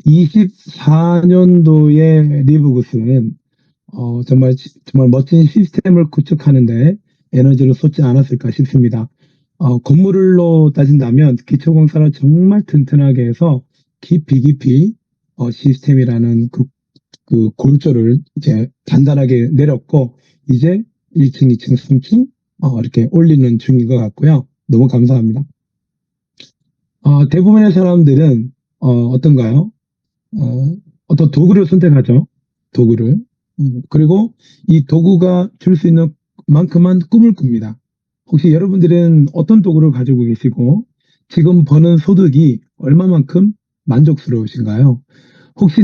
24년도에 리브굿은 정말 멋진 시스템을 구축하는데 에너지를 쏟지 않았을까 싶습니다. 건물로 따진다면 기초공사를 정말 튼튼하게 해서 깊이 시스템이라는 그 골조를 이제 단단하게 내렸고, 이제 1층, 2층, 3층 이렇게 올리는 중인 것 같고요. 너무 감사합니다. 대부분의 사람들은 어떤가요? 어떤 도구를 선택하죠. 도구를. 그리고 이 도구가 줄 수 있는 만큼만 꿈을 꿉니다. 혹시 여러분들은 어떤 도구를 가지고 계시고 지금 버는 소득이 얼마만큼 만족스러우신가요? 혹시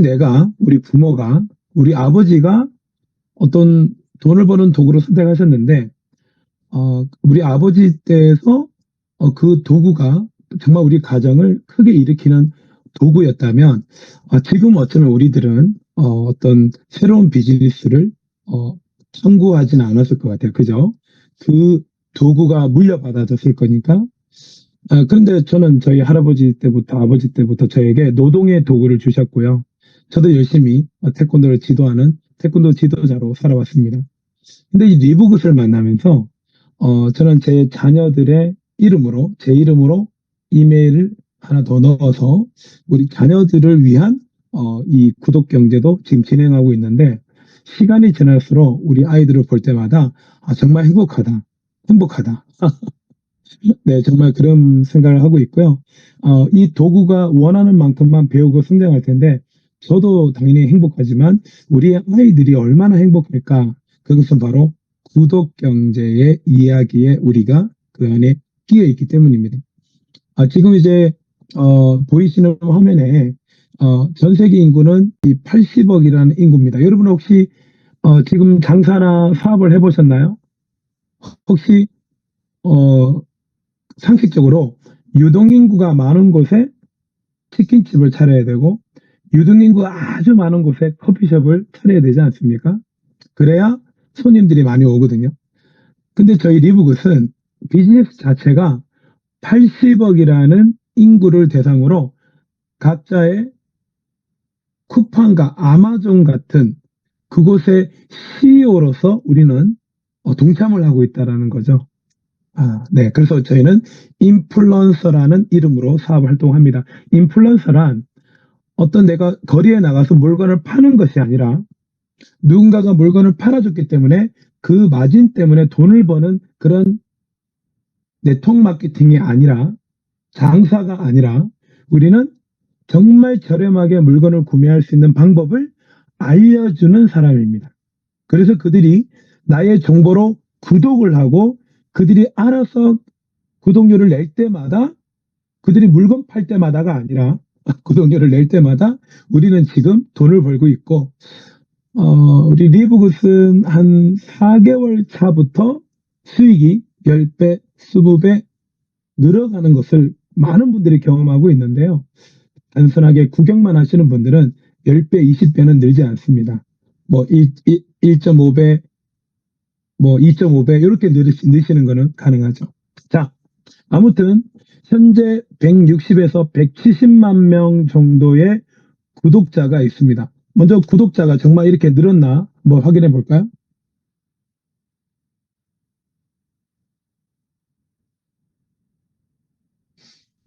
우리 부모가, 우리 아버지가 어떤 돈을 버는 도구를 선택하셨는데 우리 아버지 때에서 그 도구가 정말 우리 가정을 크게 일으키는 도구였다면 지금 어쩌면 우리들은 어떤 새로운 비즈니스를 청구하지는 않았을 것 같아요. 그죠? 그 도구가 물려받아졌을 거니까. 그런데 저는 저희 할아버지 때부터 아버지 때부터 저에게 노동의 도구를 주셨고요. 저도 열심히 태권도를 지도하는 태권도 지도자로 살아왔습니다. 근데 이 리브굿을 만나면서 저는 제 자녀들의 이름으로, 제 이름으로 이메일을 하나 더 넣어서 우리 자녀들을 위한 이 구독 경제도 지금 진행하고 있는데, 시간이 지날수록 우리 아이들을 볼 때마다 정말 행복하다. 행복하다. 네, 정말 그런 생각을 하고 있고요. 이 도구가 원하는 만큼만 배우고 성장할 텐데, 저도 당연히 행복하지만 우리 아이들이 얼마나 행복할까? 그것은 바로 구독 경제의 이야기에 우리가 그 안에 끼어 있기 때문입니다. 지금 이제 보이시는 화면에 전 세계 인구는 이 80억이라는 인구입니다. 여러분 혹시 지금 장사나 사업을 해보셨나요? 혹시 어, 상식적으로 유동인구가 많은 곳에 치킨집을 차려야 되고 유동인구가 아주 많은 곳에 커피숍을 차려야 되지 않습니까? 그래야 손님들이 많이 오거든요. 근데 저희 리브굿은 비즈니스 자체가 80억이라는 인구를 대상으로 각자의 쿠팡과 아마존 같은 그곳의 CEO로서 우리는 동참을 하고 있다는 거죠. 네. 그래서 저희는 인플루언서라는 이름으로 사업 활동합니다. 인플루언서란 어떤 내가 거리에 나가서 물건을 파는 것이 아니라 누군가가 물건을 팔아줬기 때문에 그 마진 때문에 돈을 버는 그런 네트워크 마케팅이 아니라, 장사가 아니라, 우리는 정말 저렴하게 물건을 구매할 수 있는 방법을 알려주는 사람입니다. 그래서 그들이 나의 정보로 구독을 하고 그들이 알아서 구독료를 낼 때마다, 그들이 물건 팔 때마다가 아니라 구독료를 낼 때마다 우리는 지금 돈을 벌고 있고, 우리 리브굿은 한 4개월 차부터 수익이 10배, 20배 늘어가는 것을 많은 분들이 경험하고 있는데요. 단순하게 구경만 하시는 분들은 10배, 20배는 늘지 않습니다. 뭐 1.5배, 뭐 2.5배 이렇게 늘으시는 거는 가능하죠. 자, 아무튼 현재 160에서 170만 명 정도의 구독자가 있습니다. 먼저 구독자가 정말 이렇게 늘었나 뭐 확인해 볼까요?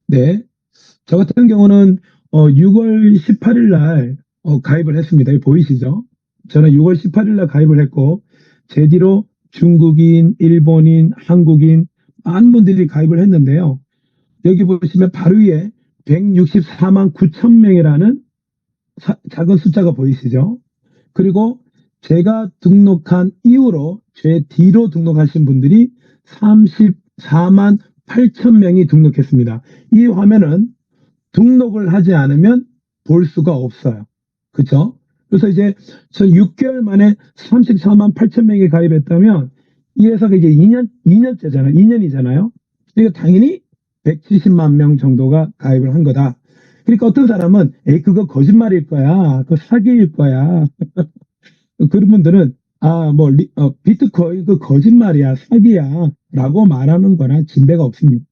네. 저 같은 경우는 6월 18일 날 가입을 했습니다. 보이시죠? 저는 6월 18일 날 가입을 했고, 제 뒤로 중국인, 일본인, 한국인 많은 분들이 가입을 했는데요. 여기 보시면 바로 위에 164만 9천 명이라는 작은 숫자가 보이시죠? 그리고 제가 등록한 이후로 제 뒤로 등록하신 분들이 34만 8천 명이 등록했습니다. 이 화면은 등록을 하지 않으면 볼 수가 없어요. 그쵸? 그래서 이제 저 6개월 만에 34만 8천 명이 가입했다면 이 회사가 이제 2년째잖아요. 2년이잖아요. 그러니까 당연히 170만 명 정도가 가입을 한 거다. 그러니까 어떤 사람은 에이 그거 거짓말일 거야. 그거 사기일 거야. 그런 분들은 비트코인 그 거짓말이야. 사기야. 라고 말하는 거나 진배가 없습니다.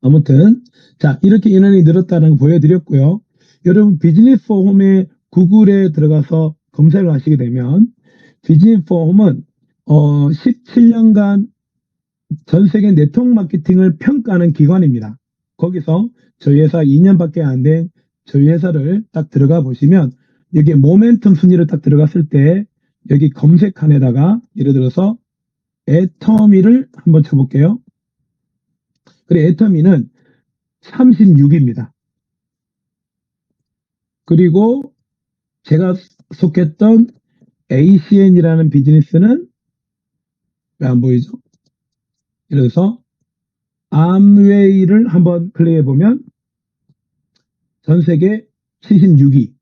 아무튼 자 이렇게 인원이 늘었다는 거 보여드렸고요. 여러분 비즈니스 포 홈에 구글에 들어가서 검색을 하시게 되면 비즈니스 포 홈은 17년간 전 세계 네트워크 마케팅을 평가하는 기관입니다. 거기서 저희 회사 2년밖에 안 된 저희 회사를 딱 들어가 보시면 여기 모멘텀 순위를 딱 들어갔을 때 여기 검색칸에다가 예를 들어서 애터미를 한번 쳐볼게요. 그래 애터미는 36입니다. 그리고 제가 속했던 ACN이라는 비즈니스는 왜 안 보이죠? 예를 들어서 암웨이를 한번 클릭해 보면 전 세계 76위.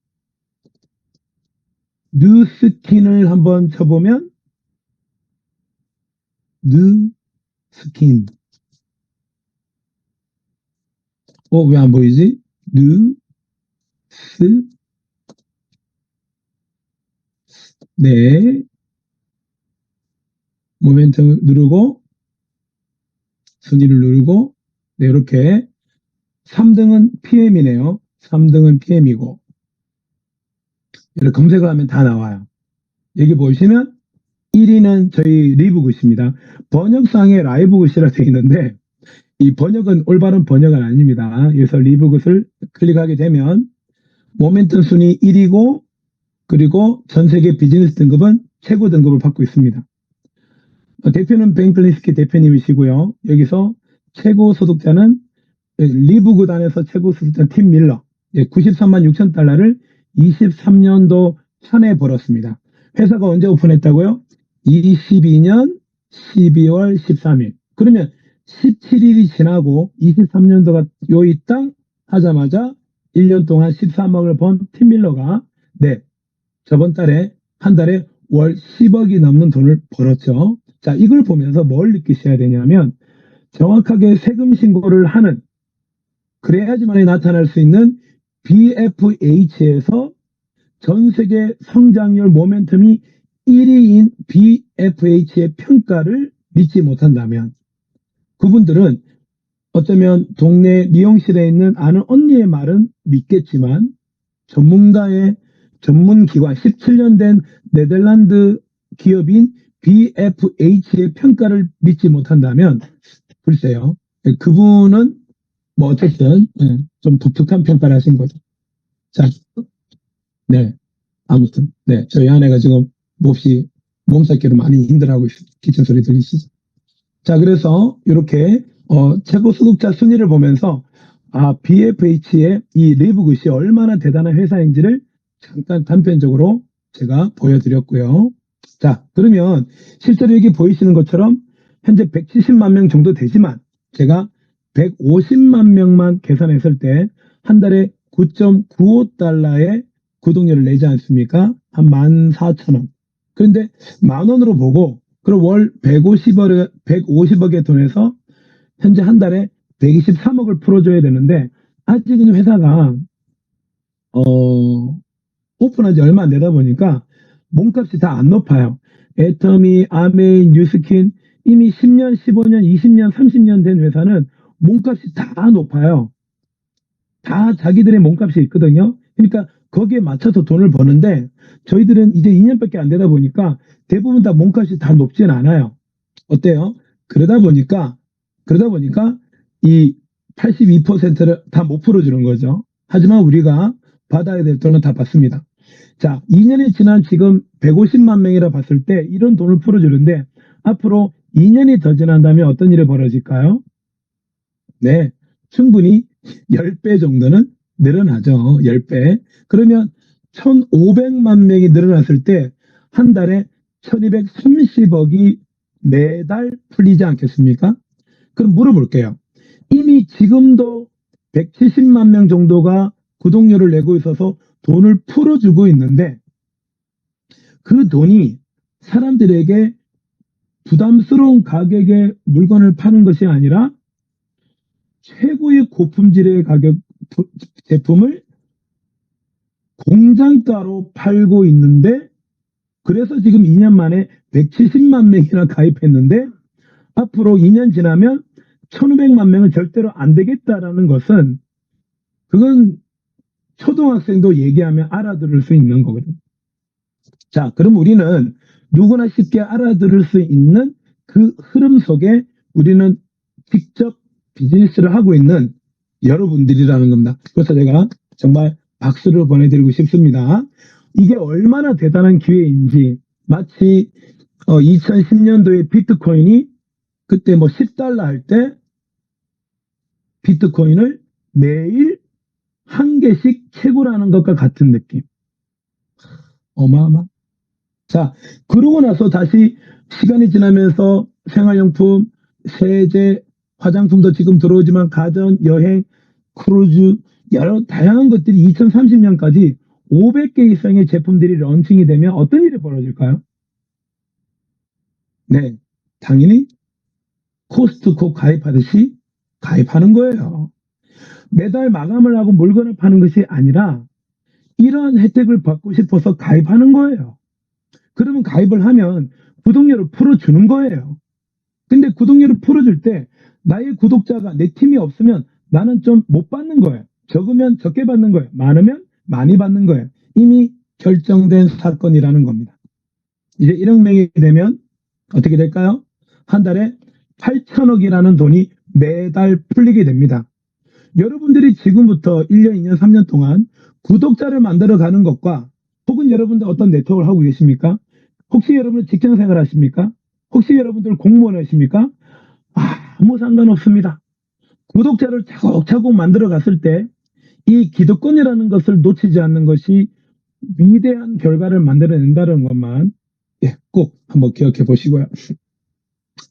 뉴스킨을 한번 쳐보면 뉴스킨. 왜 안 보이지? 뉴스 네. 모멘텀 누르고 순위를 누르고 네, 이렇게 3등은 PM이네요. 3등은 PM이고 이렇게 검색을 하면 다 나와요. 여기 보시면 1위는 저희 리브굿입니다. 번역상에 라이브굿이라 되어 있는데 이 번역은 올바른 번역은 아닙니다. 그래서 리브굿을 클릭하게 되면 모멘텀 순위 1위고 그리고 전 세계 비즈니스 등급은 최고 등급을 받고 있습니다. 대표는 뱅클리스키 대표님이시고요. 여기서 최고 소득자는 리브굿 안에서 최고 소득자 팀 밀러 93만 6천 달러를 23년도 한해 벌었습니다. 회사가 언제 오픈했다고요? 22년 12월 13일. 그러면 17일이 지나고 23년도가 요이 땅 하자마자 1년 동안 13억을 번 팀밀러가 저번 달에 한 달에 월 10억이 넘는 돈을 벌었죠. 자, 이걸 보면서 뭘 느끼셔야 되냐면 정확하게 세금 신고를 하는 그래야지만이 나타날 수 있는 BFH에서 전 세계 성장률 모멘텀이 1위인 BFH의 평가를 믿지 못한다면 그분들은 어쩌면 동네 미용실에 있는 아는 언니의 말은 믿겠지만 전문가의 전문기관 17년 된 네덜란드 기업인 BFH의 평가를 믿지 못한다면 글쎄요. 그분은 뭐 어쨌든 좀 독특한 평가를 하신 거죠. 자, 네. 아무튼 저희 아내가 지금 몹시 몸살기로 많이 힘들어하고 있습니다. 기침 소리 들리시죠? 자, 그래서 이렇게 최고 소득자 순위를 보면서 BFH의 이 리브굿이 얼마나 대단한 회사인지를 잠깐 단편적으로 제가 보여드렸고요. 자, 그러면 실제로 여기 보이시는 것처럼 현재 170만 명 정도 되지만 제가 150만 명만 계산했을 때 한 달에 9.95달러의 구독료를 내지 않습니까? 한 14,000원. 그런데 만원으로 보고 그럼 월 150억의 돈에서 현재 한 달에 123억을 풀어줘야 되는데 아직은 회사가 오픈한 지 얼마 안 되다 보니까 몸값이 다 안 높아요. 애터미, 아메인, 뉴스킨 이미 10년, 15년, 20년, 30년 된 회사는 몸값이 다 높아요. 다 자기들의 몸값이 있거든요. 그러니까 거기에 맞춰서 돈을 버는데 저희들은 이제 2년밖에 안 되다 보니까 대부분 다 몸값이 다 높진 않아요. 어때요? 그러다 보니까 이 82%를 다 못 풀어주는 거죠. 하지만 우리가 받아야 될 돈은 다 받습니다. 자, 2년이 지난 지금 150만 명이라 봤을 때 이런 돈을 풀어주는데 앞으로 2년이 더 지난다면 어떤 일이 벌어질까요? 네, 충분히 10배 정도는 늘어나죠. 10배. 그러면 1,500만 명이 늘어났을 때 한 달에 1,230억이 매달 풀리지 않겠습니까? 그럼 물어볼게요. 이미 지금도 170만 명 정도가 구독료를 내고 있어서 돈을 풀어주고 있는데 그 돈이 사람들에게 부담스러운 가격에 물건을 파는 것이 아니라 최고의 고품질의 가격 제품을 공장가로 팔고 있는데 그래서 지금 2년 만에 170만 명이나 가입했는데 앞으로 2년 지나면 1500만 명은 절대로 안 되겠다라는 것은 그건 초등학생도 얘기하면 알아들을 수 있는 거거든요. 자, 그럼 우리는 누구나 쉽게 알아들을 수 있는 그 흐름 속에 우리는 직접 비즈니스를 하고 있는 여러분들이라는 겁니다. 그래서 제가 정말 박수를 보내드리고 싶습니다. 이게 얼마나 대단한 기회인지 마치 2010년도에 비트코인이 그때 뭐 $10 할 때 비트코인을 매일 한 개씩 채굴하는 것과 같은 느낌. 어마어마. 자, 그러고 나서 다시 시간이 지나면서 생활용품, 세제, 화장품도 지금 들어오지만 가전, 여행, 크루즈, 여러 다양한 것들이 2030년까지 500개 이상의 제품들이 런칭이 되면 어떤 일이 벌어질까요? 네, 당연히 코스트코 가입하듯이 가입하는 거예요. 매달 마감을 하고 물건을 파는 것이 아니라 이러한 혜택을 받고 싶어서 가입하는 거예요. 그러면 가입을 하면 구독료를 풀어주는 거예요. 근데 구독료를 풀어줄 때 나의 구독자가 내 팀이 없으면 나는 좀 못 받는 거예요. 적으면 적게 받는 거예요. 많으면 많이 받는 거예요. 이미 결정된 사건이라는 겁니다. 이제 1억 명이 되면 어떻게 될까요? 한 달에 8천억이라는 돈이 매달 풀리게 됩니다. 여러분들이 지금부터 1년, 2년, 3년 동안 구독자를 만들어 가는 것과 혹은 여러분들 어떤 네트워크를 하고 계십니까? 혹시 여러분 직장 생활 하십니까? 혹시 여러분들 공무원 하십니까? 아무 상관없습니다. 구독자를 차곡차곡 만들어 갔을 때 이 기득권이라는 것을 놓치지 않는 것이 위대한 결과를 만들어낸다는 것만 꼭 한번 기억해 보시고요.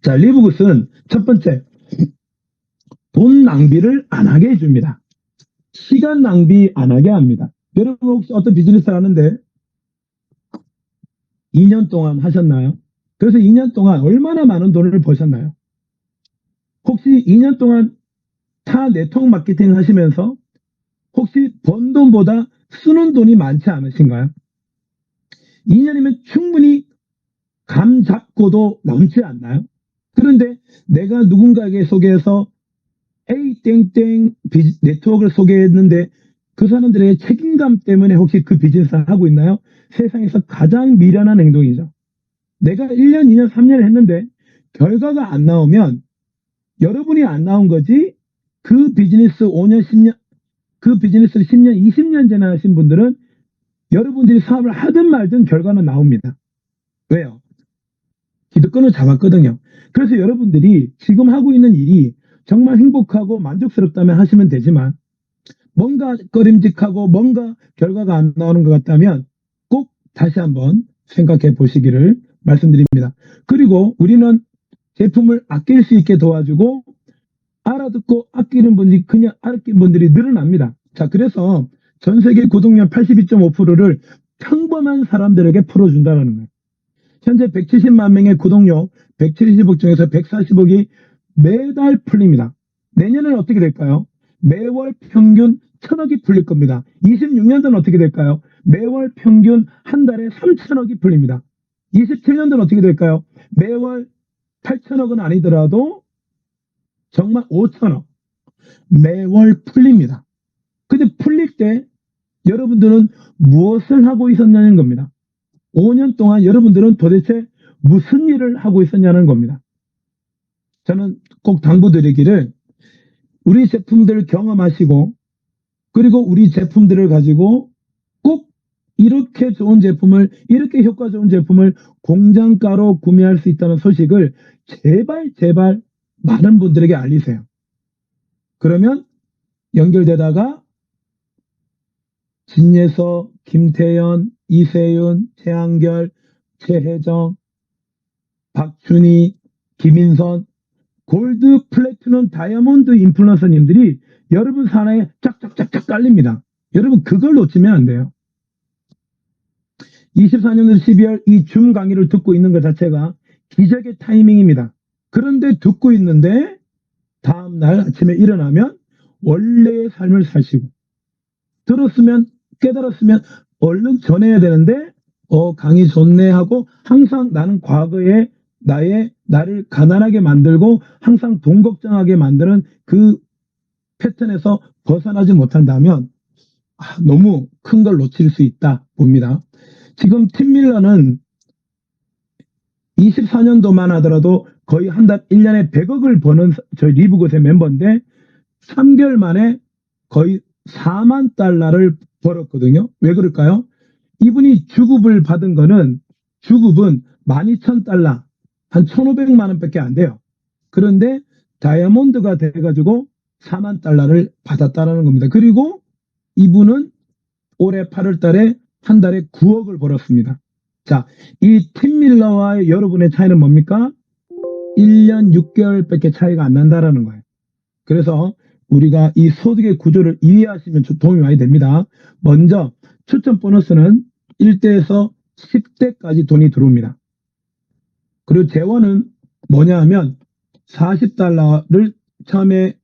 자, 리브굿은 첫 번째, 돈 낭비를 안 하게 해줍니다. 시간 낭비 안 하게 합니다. 여러분 혹시 어떤 비즈니스를 하는데 2년 동안 하셨나요? 그래서 2년 동안 얼마나 많은 돈을 버셨나요? 혹시 2년 동안 타 네트워크 마케팅 하시면서 혹시 번 돈보다 쓰는 돈이 많지 않으신가요? 2년이면 충분히 감 잡고도 남지 않나요? 그런데 내가 누군가에게 소개해서 A 땡땡 네트워크를 소개했는데 그 사람들의 책임감 때문에 혹시 그 비즈니스를 하고 있나요? 세상에서 가장 미련한 행동이죠. 내가 1년, 2년, 3년 했는데 결과가 안 나오면 여러분이 안 나온 거지 그 비즈니스 5년, 10년, 그 비즈니스를 10년, 20년 전에 하신 분들은 여러분들이 사업을 하든 말든 결과는 나옵니다. 왜요? 기득권을 잡았거든요. 그래서 여러분들이 지금 하고 있는 일이 정말 행복하고 만족스럽다면 하시면 되지만 뭔가 꺼림직하고 뭔가 결과가 안 나오는 것 같다면 꼭 다시 한번 생각해 보시기를 말씀드립니다. 그리고 우리는 제품을 아낄 수 있게 도와주고 알아듣고 아끼는 분들이 그냥 아끼는 분들이 늘어납니다. 자, 그래서 전 세계 구독료 82.5%를 평범한 사람들에게 풀어준다는 거예요. 현재 170만 명의 구독료 170억 중에서 140억이 매달 풀립니다. 내년에는 어떻게 될까요? 매월 평균 1000억이 풀릴 겁니다. 26년도는 어떻게 될까요? 매월 평균 한 달에 3000억이 풀립니다. 27년도는 어떻게 될까요? 매월 8000억은 아니더라도 정말 5000억 매월 풀립니다. 근데 풀릴 때 여러분들은 무엇을 하고 있었냐는 겁니다. 5년 동안 여러분들은 도대체 무슨 일을 하고 있었냐는 겁니다. 저는 꼭 당부드리기를 우리 제품들을 경험하시고 그리고 우리 제품들을 가지고 꼭 이렇게 좋은 제품을 이렇게 효과 좋은 제품을 공장가로 구매할 수 있다는 소식을 제발 많은 분들에게 알리세요. 그러면 연결되다가 진예서, 김태연, 이세윤, 최한결, 최혜정, 박준희, 김인선, 골드, 플래티넘, 다이아몬드 인플루언서님들이 여러분 산하에 쫙쫙쫙쫙 깔립니다. 여러분 그걸 놓치면 안 돼요. 24년도 12월 이 줌 강의를 듣고 있는 것 자체가 기적의 타이밍입니다. 그런데 듣고 있는데 다음날 아침에 일어나면 원래의 삶을 사시고 들었으면 깨달았으면 얼른 전해야 되는데 강의 좋네 하고 항상 나는 과거에 나를 가난하게 만들고 항상 돈 걱정하게 만드는 그 패턴에서 벗어나지 못한다면 너무 큰 걸 놓칠 수 있다 봅니다. 지금 팀 밀러는 24년도만 하더라도 거의 한 달 1년에 100억을 버는 저희 리브굿의 멤버인데 3개월 만에 거의 4만 달러를 벌었거든요. 왜 그럴까요? 이분이 주급을 받은 거는 주급은 12,000달러, 한 1,500만 원밖에 안 돼요. 그런데 다이아몬드가 돼가지고 4만 달러를 받았다는 겁니다. 그리고 이분은 올해 8월 달에 한 달에 9억을 벌었습니다. 자, 이 팀 밀러와의 여러분의 차이는 뭡니까? 1년 6개월밖에 차이가 안 난다라는 거예요. 그래서 우리가 이 소득의 구조를 이해하시면 도움이 많이 됩니다. 먼저 추천 보너스는 1대에서 10대까지 돈이 들어옵니다. 그리고 재원은 뭐냐 하면 40달러를 처음에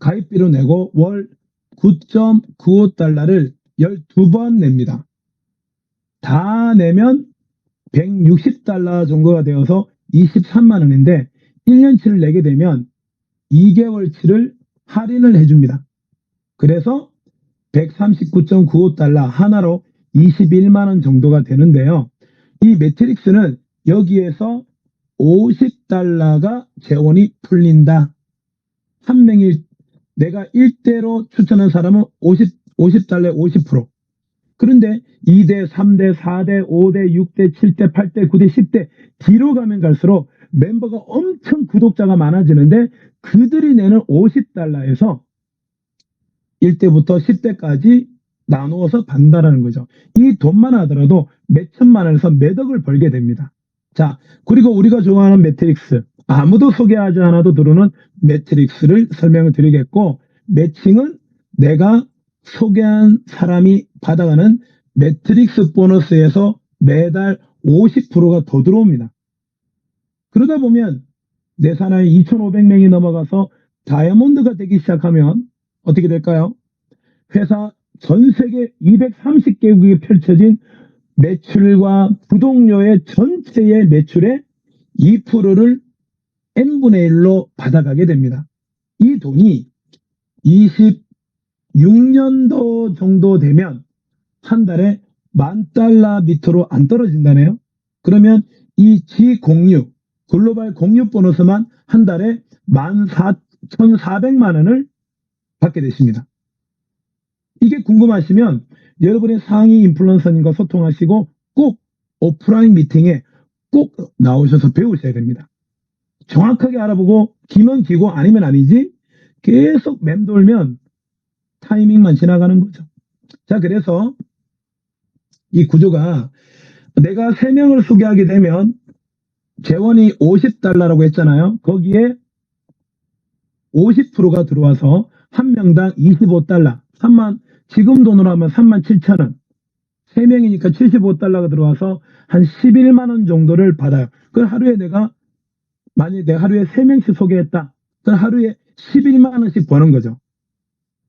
가입비로 내고 월 9.95달러를 12번 냅니다. 다 내면 160달러 정도가 되어서 23만 원인데 1년치를 내게 되면 2개월치를 할인을 해줍니다. 그래서 139.95달러 하나로 21만 원 정도가 되는데요. 이 매트릭스는 여기에서 50달러가 재원이 풀린다. 한 명이 내가 1대로 추천한 사람은 50달러에 50%. 그런데 2대, 3대, 4대, 5대, 6대, 7대, 8대, 9대, 10대 뒤로 가면 갈수록 멤버가 엄청 구독자가 많아지는데 그들이 내는 50달러에서 1대부터 10대까지 나누어서 받는다는 거죠. 이 돈만 하더라도 몇 천만 원에서 몇 억을 벌게 됩니다. 자, 그리고 우리가 좋아하는 매트릭스, 아무도 소개하지 않아도 들어오는 매트릭스를 설명을 드리겠고, 매칭은 내가 소개한 사람이 받아가는 매트릭스 보너스에서 매달 50%가 더 들어옵니다. 그러다 보면 내 사나이 2,500명이 넘어가서 다이아몬드가 되기 시작하면 어떻게 될까요? 회사 전 세계 230개국이 펼쳐진 매출과 구독료의 전체의 매출의 2%를 n분의 1로 받아가게 됩니다. 이 돈이 26년도 정도 되면 한 달에 $10,000 밑으로 안 떨어진다네요. 그러면 이 G06 글로벌 공유 보너스만 한 달에 14,400만 원을 받게 되십니다. 이게 궁금하시면 여러분의 상위 인플루언서님과 소통하시고 꼭 오프라인 미팅에 꼭 나오셔서 배우셔야 됩니다. 정확하게 알아보고 기면 기고 아니면 아니지 계속 맴돌면 타이밍만 지나가는 거죠. 자, 그래서 이 구조가 내가 3명을 소개하게 되면 재원이 50달러라고 했잖아요. 거기에 50%가 들어와서 한 명당 25달러, 지금 돈으로 하면 37,000원. 3명이니까 75달러가 들어와서 한 11만 원 정도를 받아요. 그럼 하루에 만약에 내가 하루에 3명씩 소개했다. 그럼 하루에 11만 원씩 버는 거죠.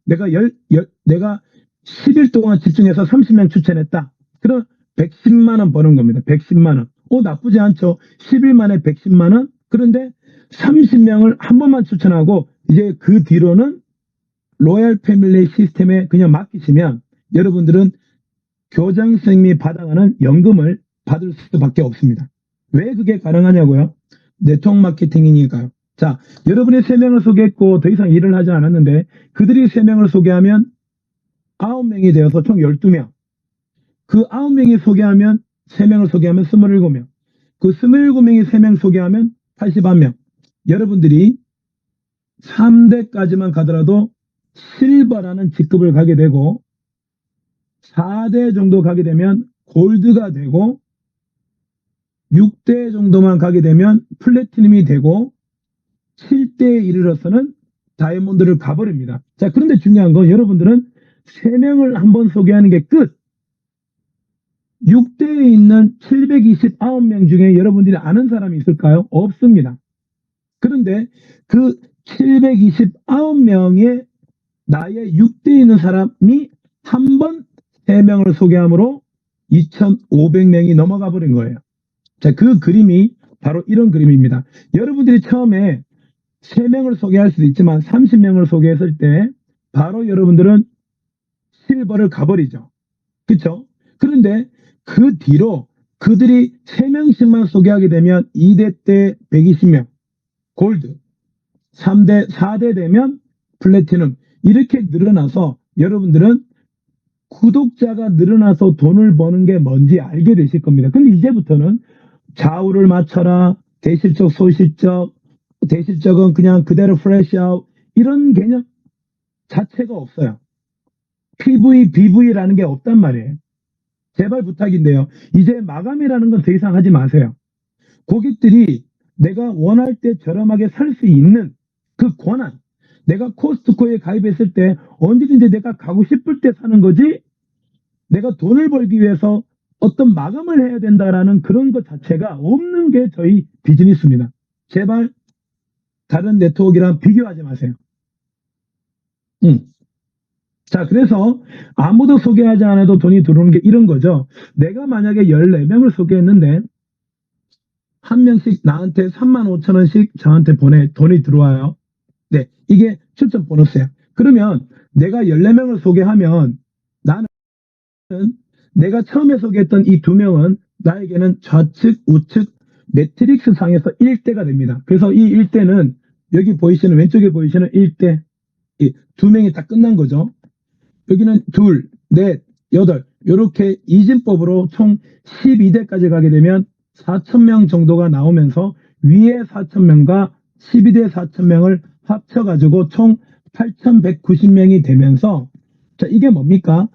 내가 10일 동안 집중해서 30명 추천했다. 그럼 110만 원 버는 겁니다. 110만 원. 나쁘지 않죠. 10일 만에 110만 원? 그런데 30명을 한 번만 추천하고 이제 그 뒤로는 로얄 패밀리 시스템에 그냥 맡기시면 여러분들은 교장 선생님이 받아가는 연금을 받을 수밖에 없습니다. 왜 그게 가능하냐고요? 네트워크 마케팅이니까요. 자, 여러분이 3명을 소개했고 더 이상 일을 하지 않았는데 그들이 3명을 소개하면 9명이 되어서 총 12명. 그 9명이 소개하면 3명을 소개하면 27명. 그 27명이 3명 소개하면 81명. 여러분들이 3대까지만 가더라도 실버라는 직급을 가게 되고 4대 정도 가게 되면 골드가 되고 6대 정도만 가게 되면 플래티넘이 되고 7대에 이르러서는 다이아몬드를 가버립니다. 자, 그런데 중요한 건 여러분들은 3명을 한번 소개하는 게 끝. 6대에 있는 729명 중에 여러분들이 아는 사람이 있을까요? 없습니다. 그런데 그 729명의 나의 6대에 있는 사람이 한 번 3명을 소개함으로 2,500명이 넘어가 버린 거예요. 자, 그 그림이 바로 이런 그림입니다. 여러분들이 처음에 3명을 소개할 수도 있지만 30명을 소개했을 때 바로 여러분들은 실버를 가버리죠. 그쵸? 그런데 그 뒤로 그들이 3명씩만 소개하게 되면 2대 때 120명, 골드, 3대, 4대 되면 플래티넘, 이렇게 늘어나서 여러분들은 구독자가 늘어나서 돈을 버는 게 뭔지 알게 되실 겁니다. 근데 이제부터는 좌우를 맞춰라, 대실적, 소실적, 대실적은 그냥 그대로 프레시아웃, 이런 개념 자체가 없어요. PV, BV라는 게 없단 말이에요. 제발 부탁인데요. 이제 마감이라는 건 더 이상 하지 마세요. 고객들이 내가 원할 때 저렴하게 살 수 있는 그 권한, 내가 코스트코에 가입했을 때 언제든지 내가 가고 싶을 때 사는 거지, 내가 돈을 벌기 위해서 어떤 마감을 해야 된다라는 그런 것 자체가 없는 게 저희 비즈니스입니다. 제발 다른 네트워크랑 비교하지 마세요. 자, 그래서 아무도 소개하지 않아도 돈이 들어오는 게 이런 거죠. 내가 만약에 14명을 소개했는데 한 명씩 나한테 35,000원씩 저한테 돈이 들어와요. 네, 이게 추천 보너스예요. 그러면 내가 14명을 소개하면 나는 내가 처음에 소개했던 이 2명은 나에게는 좌측, 우측 매트릭스 상에서 1대가 됩니다. 그래서 이 1대는 여기 보이시는 왼쪽에 보이시는 1대, 이 2명이 다 끝난 거죠. 여기는 2, 4, 8 이렇게 이진법으로 총 12대까지 가게 되면 4,000명 정도가 나오면서 위에 4,000명과 12대 4,000명을 합쳐가지고 총 8,190명이 되면서, 자, 이게 뭡니까?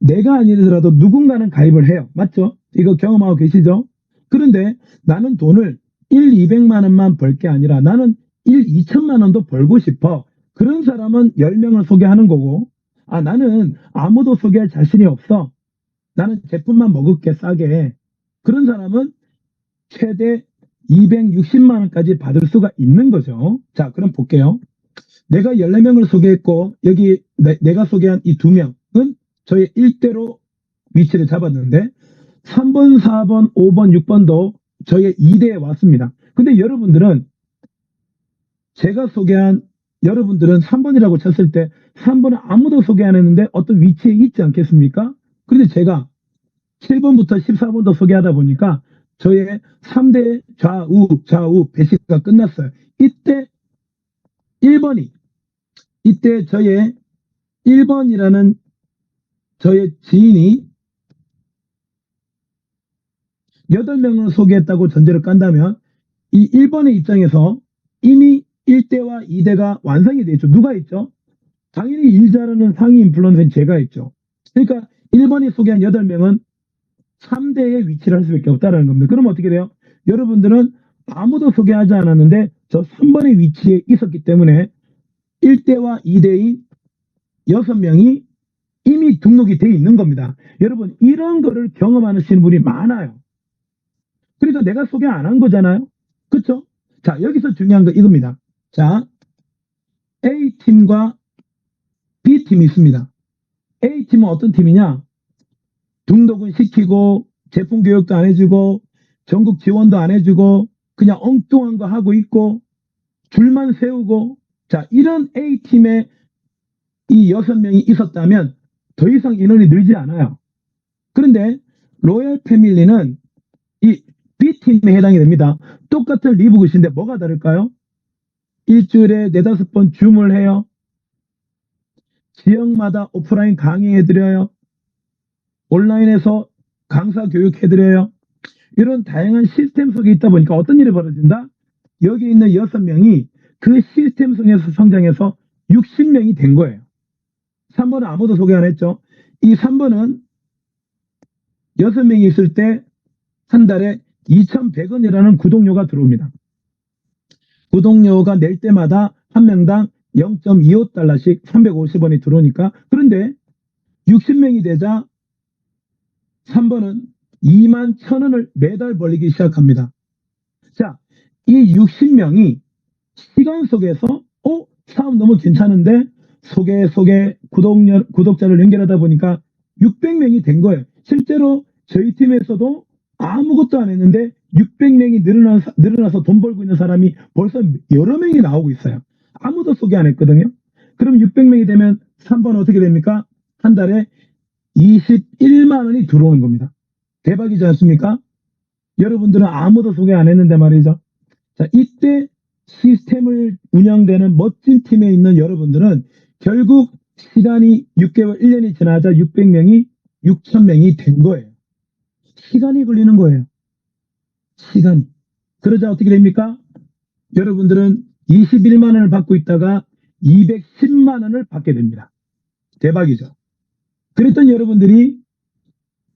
내가 아니더라도 누군가는 가입을 해요. 맞죠? 이거 경험하고 계시죠? 그런데 나는 돈을 1, 200만 원만 벌 게 아니라 나는 1, 2천만 원도 벌고 싶어. 그런 사람은 10명을 소개하는 거고, 아, 나는 아무도 소개할 자신이 없어. 나는 제품만 먹을게, 싸게. 그런 사람은 최대 260만 원까지 받을 수가 있는 거죠. 자, 그럼 볼게요. 내가 14명을 소개했고, 여기 내가 소개한 이 2명은 저의 1대로 위치를 잡았는데, 3번, 4번, 5번, 6번도 저의 2대에 왔습니다. 근데 여러분들은 제가 소개한 여러분들은 3번이라고 쳤을 때 3번은 아무도 소개 안 했는데 어떤 위치에 있지 않겠습니까? 그런데 제가 7번부터 14번도 소개하다 보니까 저의 3대 좌우 배치가 끝났어요. 이때 1번이 이때 저의 1번이라는 저의 지인이 8명을 소개했다고 전제를 깐다면 이 1번의 입장에서 이미 1대와 2대가 완성이 되어 있죠. 누가 있죠? 당연히 일 잘하는 상위 인플루언서인 제가 있죠. 그러니까 1번이 소개한 8명은 3대에 위치를 할 수밖에 없다는 겁니다. 그럼 어떻게 돼요? 여러분들은 아무도 소개하지 않았는데 저 3번의 위치에 있었기 때문에 1대와 2대인 6명이 이미 등록이 되어 있는 겁니다. 여러분, 이런 거를 경험하시는 분이 많아요. 그러니까 내가 소개 안 한 거잖아요. 그쵸? 자, 여기서 중요한 거 이겁니다. 자, A팀과 B팀이 있습니다. A팀은 어떤 팀이냐? 등록은 시키고 제품 교육도 안 해주고 전국 지원도 안 해주고 그냥 엉뚱한 거 하고 있고 줄만 세우고, 자, 이런 A팀에 이 6명이 있었다면 더 이상 인원이 늘지 않아요. 그런데 로얄 패밀리는 이 B팀에 해당이 됩니다. 똑같은 리브굿인데 뭐가 다를까요? 일주일에 4-5번 줌을 해요. 지역마다 오프라인 강의해드려요. 온라인에서 강사 교육해드려요. 이런 다양한 시스템 속에 있다 보니까 어떤 일이 벌어진다? 여기 있는 6명이 그 시스템 속에서 성장해서 60명이 된 거예요. 3번은 아무도 소개 안 했죠. 이 3번은 6명이 있을 때 한 달에 2,100원이라는 구독료가 들어옵니다. 구독료가 낼 때마다 한 명당 0.25달러씩 350원이 들어오니까, 그런데 60명이 되자 3번은 21,000원을 매달 벌리기 시작합니다. 자, 이 60명이 시간 속에서 사업 너무 괜찮은데 구독자를 연결하다 보니까 600명이 된 거예요. 실제로 저희 팀에서도 아무것도 안 했는데 600명이 늘어나서 돈 벌고 있는 사람이 벌써 여러 명이 나오고 있어요. 아무도 소개 안 했거든요. 그럼 600명이 되면 3번 어떻게 됩니까? 한 달에 21만 원이 들어오는 겁니다. 대박이지 않습니까? 여러분들은 아무도 소개 안 했는데 말이죠. 자, 이때 시스템을 운영되는 멋진 팀에 있는 여러분들은 결국 시간이 6개월, 1년이 지나자 600명이 6,000명이 된 거예요. 시간이 걸리는 거예요. 시간이. 그러자 어떻게 됩니까? 여러분들은 21만 원을 받고 있다가 210만 원을 받게 됩니다. 대박이죠. 그랬던 여러분들이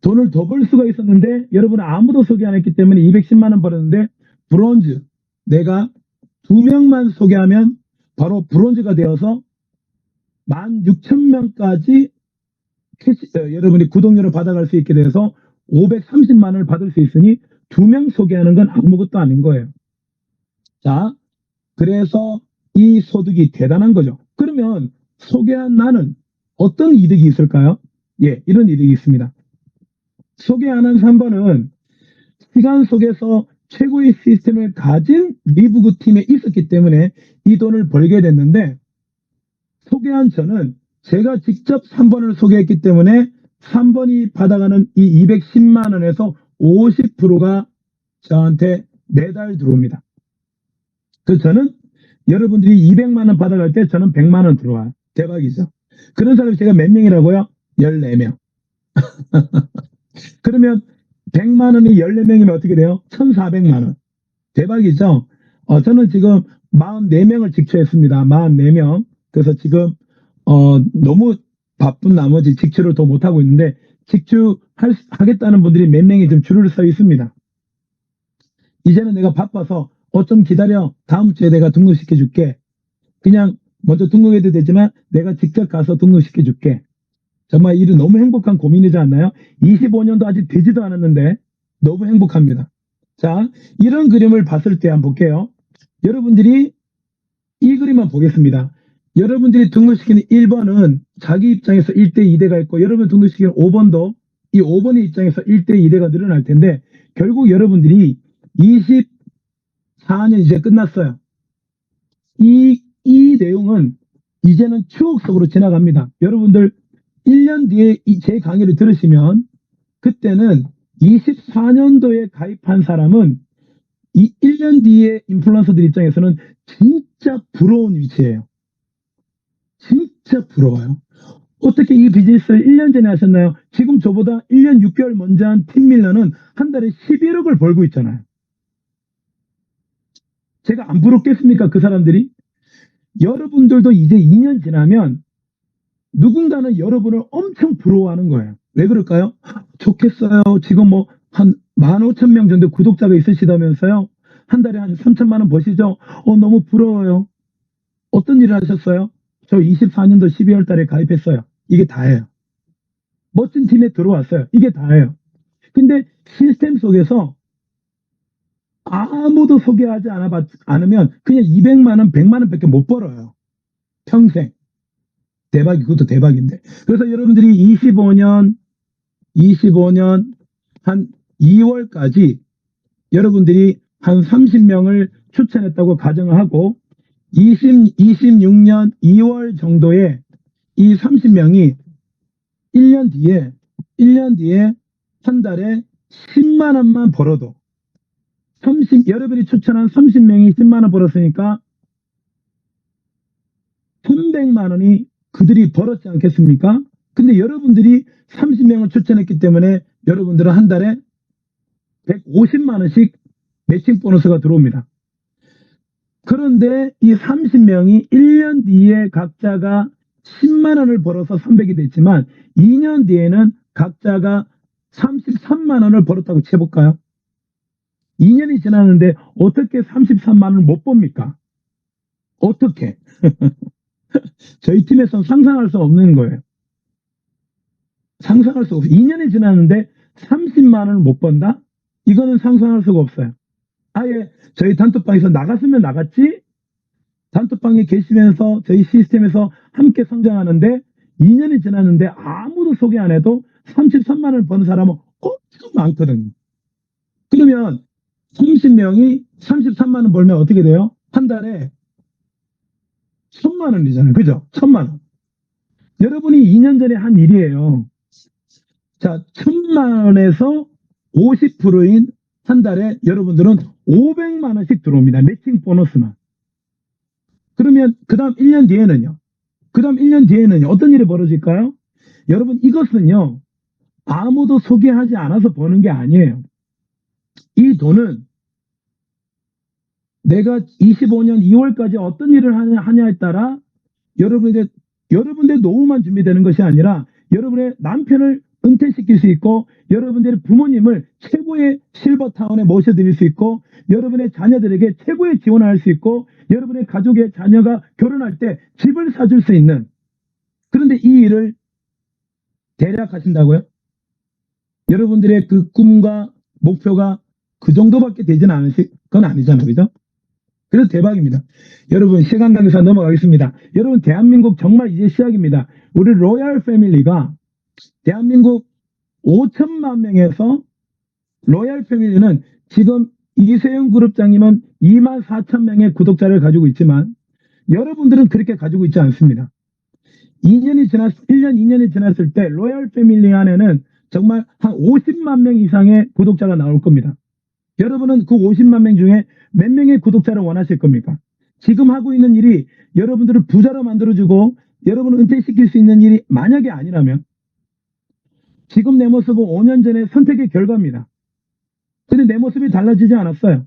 돈을 더 벌 수가 있었는데 여러분은 아무도 소개 안 했기 때문에 210만 원 벌었는데 브론즈, 내가 2명만 소개하면 바로 브론즈가 되어서 16,000명까지 여러분이 구독료를 받아갈 수 있게 돼서 530만 원을 받을 수 있으니 2명 소개하는 건 아무것도 아닌 거예요. 자, 그래서 이 소득이 대단한 거죠. 그러면 소개한 나는 어떤 이득이 있을까요? 예, 이런 이득이 있습니다. 소개하는 3번은 시간 속에서 최고의 시스템을 가진 리브그 팀에 있었기 때문에 이 돈을 벌게 됐는데, 소개한 저는 제가 직접 3번을 소개했기 때문에 3번이 받아가는 이 210만 원에서 50%가 저한테 매달 들어옵니다. 그래서 저는 여러분들이 200만 원 받아갈 때 저는 100만 원 들어와요. 대박이죠. 그런 사람이 제가 몇 명이라고요? 14명. 그러면 100만 원이 14명이면 어떻게 돼요? 1,400만 원. 대박이죠? 저는 지금 44명을 직처했습니다. 44명. 그래서 지금 너무 바쁜 나머지 직추를 더 못하고 있는데, 직추하겠다는 분들이 몇 명이 좀 줄을 서 있습니다. 이제는 내가 바빠서 좀 기다려. 다음 주에 내가 등록시켜 줄게. 그냥 먼저 등록해도 되지만 내가 직접 가서 등록시켜 줄게. 정말 일은 너무 행복한 고민이지 않나요? 25년도 아직 되지도 않았는데 너무 행복합니다. 자, 이런 그림을 봤을 때 한번 볼게요. 여러분들이 이 그림만 보겠습니다. 여러분들이 등록시키는 1번은 자기 입장에서 1대 2대가 있고, 여러분 등록시키는 5번도 이 5번의 입장에서 1대 2대가 늘어날 텐데, 결국 여러분들이 24년 이제 끝났어요. 이 내용은 이제는 추억 속으로 지나갑니다. 여러분들 1년 뒤에 제 강의를 들으시면 그때는 24년도에 가입한 사람은 이 1년 뒤에 인플루언서들 입장에서는 진짜 부러운 위치예요. 진짜 부러워요. 어떻게 이 비즈니스를 1년 전에 하셨나요? 지금 저보다 1년 6개월 먼저 한 팀 밀러는 한 달에 11억을 벌고 있잖아요. 제가 안 부럽겠습니까? 그 사람들이? 여러분들도 이제 2년 지나면 누군가는 여러분을 엄청 부러워하는 거예요. 왜 그럴까요? 좋겠어요. 지금 뭐 한 15,000명 정도 구독자가 있으시다면서요. 한 달에 한 3천만 원 버시죠? 너무 부러워요. 어떤 일을 하셨어요? 저 24년도 12월 달에 가입했어요. 이게 다예요. 멋진 팀에 들어왔어요. 이게 다예요. 근데 시스템 속에서 아무도 소개하지 않으면 그냥 200만 원, 100만 원 밖에 못 벌어요. 평생. 대박이, 그것도 대박인데. 그래서 여러분들이 25년 한 2월까지 여러분들이 한 30명을 추천했다고 가정을 하고, 26년 2월 정도에 이 30명이 1년 뒤에 한 달에 10만 원만 벌어도, 여러분이 추천한 30명이 10만 원 벌었으니까 300만 원이 그들이 벌었지 않겠습니까? 근데 여러분들이 30명을 추천했기 때문에 여러분들은 한 달에 150만 원씩 매칭 보너스가 들어옵니다. 그런데 이 30명이 1년 뒤에 각자가 10만 원을 벌어서 300이 됐지만 2년 뒤에는 각자가 33만 원을 벌었다고 쳐볼까요? 2년이 지났는데 어떻게 33만 원을 못 법니까? 어떻게? 저희 팀에서는 상상할 수 없는 거예요. 상상할 수 없어요. 2년이 지났는데 30만 원을 못 번다? 이거는 상상할 수가 없어요. 아예 저희 단톡방에서 나갔으면 나갔지, 단톡방에 계시면서 저희 시스템에서 함께 성장하는데 2년이 지났는데 아무도 소개 안 해도 33만 원을 버는 사람은 엄청 많거든요. 그러면 30명이 33만 원 벌면 어떻게 돼요? 한 달에 1,000만 원이잖아요. 그죠? 1,000만 원. 여러분이 2년 전에 한 일이에요. 자, 1,000만 원에서 50%인 한 달에 여러분들은 500만 원씩 들어옵니다. 매칭 보너스만. 그러면 그 다음 1년 뒤에는요. 그 다음 1년 뒤에는요. 어떤 일이 벌어질까요? 여러분 이것은요. 아무도 소개하지 않아서 버는 게 아니에요. 이 돈은 내가 25년 2월까지 어떤 일을 하냐에 따라 여러분들의 노후만 준비되는 것이 아니라 여러분의 남편을 은퇴시킬 수 있고 여러분들의 부모님을 최고의 실버타운에 모셔드릴 수 있고 여러분의 자녀들에게 최고의 지원을 할 수 있고 여러분의 가족의 자녀가 결혼할 때 집을 사줄 수 있는 그런데 이 일을 대략 하신다고요? 여러분들의 그 꿈과 목표가 그 정도밖에 되지는 않으실 건 아니잖아요. 그죠? 그래서 대박입니다. 여러분 시간 관계상 넘어가겠습니다. 여러분 대한민국 정말 이제 시작입니다. 우리 로얄 패밀리가 대한민국 5천만 명에서 로얄 패밀리는 지금 이세영 그룹장님은 2만 4천 명의 구독자를 가지고 있지만 여러분들은 그렇게 가지고 있지 않습니다. 1년, 2년이 지났을 때 로얄 패밀리 안에는 정말 한 50만 명 이상의 구독자가 나올 겁니다. 여러분은 그 50만 명 중에 몇 명의 구독자를 원하실 겁니까? 지금 하고 있는 일이 여러분들을 부자로 만들어주고 여러분을 은퇴시킬 수 있는 일이 만약에 아니라면 지금 내 모습은 5년 전의 선택의 결과입니다. 근데 내 모습이 달라지지 않았어요.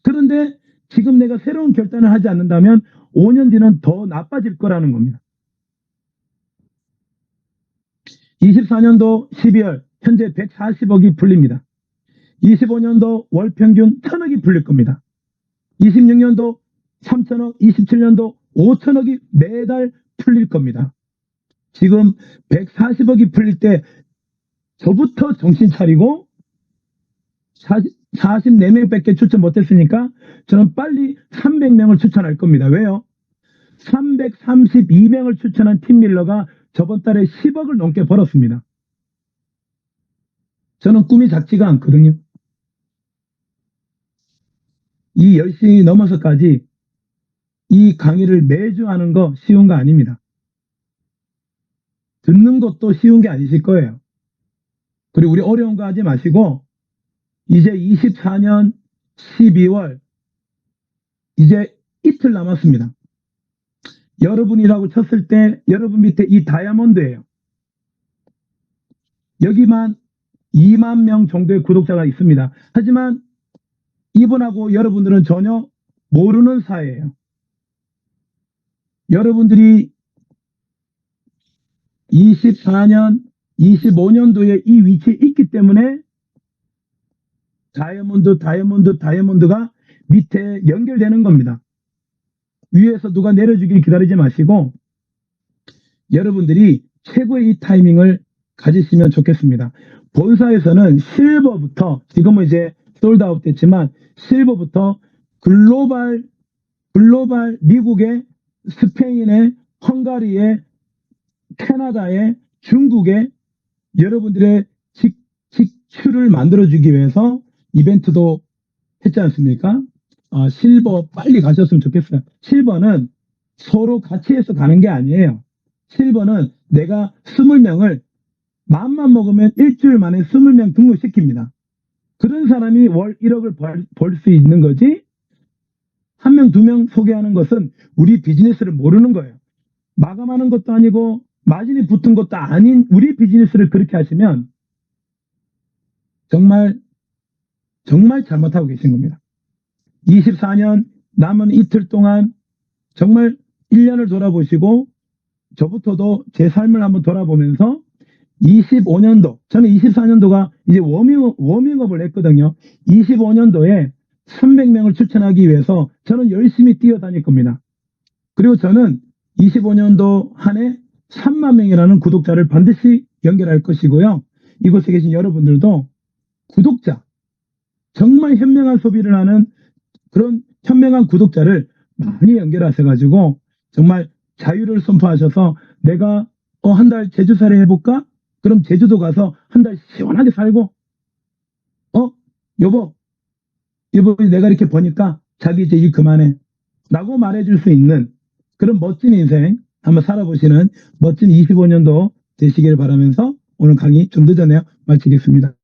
그런데 지금 내가 새로운 결단을 하지 않는다면 5년 뒤는 더 나빠질 거라는 겁니다. 24년도 12월 현재 140억이 풀립니다. 25년도 월 평균 1,000억이 풀릴 겁니다. 26년도 3,000억, 27년도 5,000억이 매달 풀릴 겁니다. 지금 140억이 풀릴 때 저부터 정신 차리고 44명밖에 추천 못했으니까 저는 빨리 300명을 추천할 겁니다. 왜요? 332명을 추천한 팀밀러가 저번 달에 10억을 넘게 벌었습니다. 저는 꿈이 작지가 않거든요. 이 10시 넘어서까지 이 강의를 매주 하는 거 쉬운 거 아닙니다. 듣는 것도 쉬운 게 아니실 거예요. 그리고 우리 어려운 거 하지 마시고 이제 24년 12월 이제 이틀 남았습니다. 여러분이라고 쳤을 때 여러분 밑에 이 다이아몬드예요. 여기만 2만 명 정도의 구독자가 있습니다. 하지만 이분하고 여러분들은 전혀 모르는 사이예요. 여러분들이 24년, 25년도에 이 위치에 있기 때문에 다이아몬드가 밑에 연결되는 겁니다. 위에서 누가 내려주길 기다리지 마시고 여러분들이 최고의 이 타이밍을 가지시면 좋겠습니다. 본사에서는 실버부터 지금은 이제 솔드아웃 됐지만 실버부터 글로벌 미국의 스페인의 헝가리의 캐나다의 중국의 여러분들의 직출을 만들어주기 위해서 이벤트도 했지 않습니까? 실버 빨리 가셨으면 좋겠어요. 실버는 서로 같이 해서 가는 게 아니에요. 실버는 내가 20명을 마음만 먹으면 일주일 만에 20명 등록시킵니다. 그런 사람이 월 1억을 벌 수 있는 거지 1명, 2명 소개하는 것은 우리 비즈니스를 모르는 거예요. 마감하는 것도 아니고 마진이 붙은 것도 아닌 우리 비즈니스를 그렇게 하시면 정말 잘못하고 계신 겁니다. 24년 남은 이틀 동안 정말 1년을 돌아보시고 저부터도 제 삶을 한번 돌아보면서 25년도 저는 24년도가 이제 워밍업을 했거든요. 25년도에 300명을 추천하기 위해서 저는 열심히 뛰어다닐 겁니다. 그리고 저는 25년도 한 해 3만 명이라는 구독자를 반드시 연결할 것이고요. 이곳에 계신 여러분들도 구독자 정말 현명한 소비를 하는 그런 현명한 구독자를 많이 연결하셔가지고 정말 자유를 선포하셔서 내가 한 달 제주살이 해볼까? 그럼 제주도 가서 한 달 시원하게 살고 여보 이번에 내가 이렇게 보니까 자기 이제 일 그만해. 라고 말해줄 수 있는 그런 멋진 인생 한번 살아보시는 멋진 25년도 되시길 바라면서 오늘 강의 좀 늦었네요. 마치겠습니다.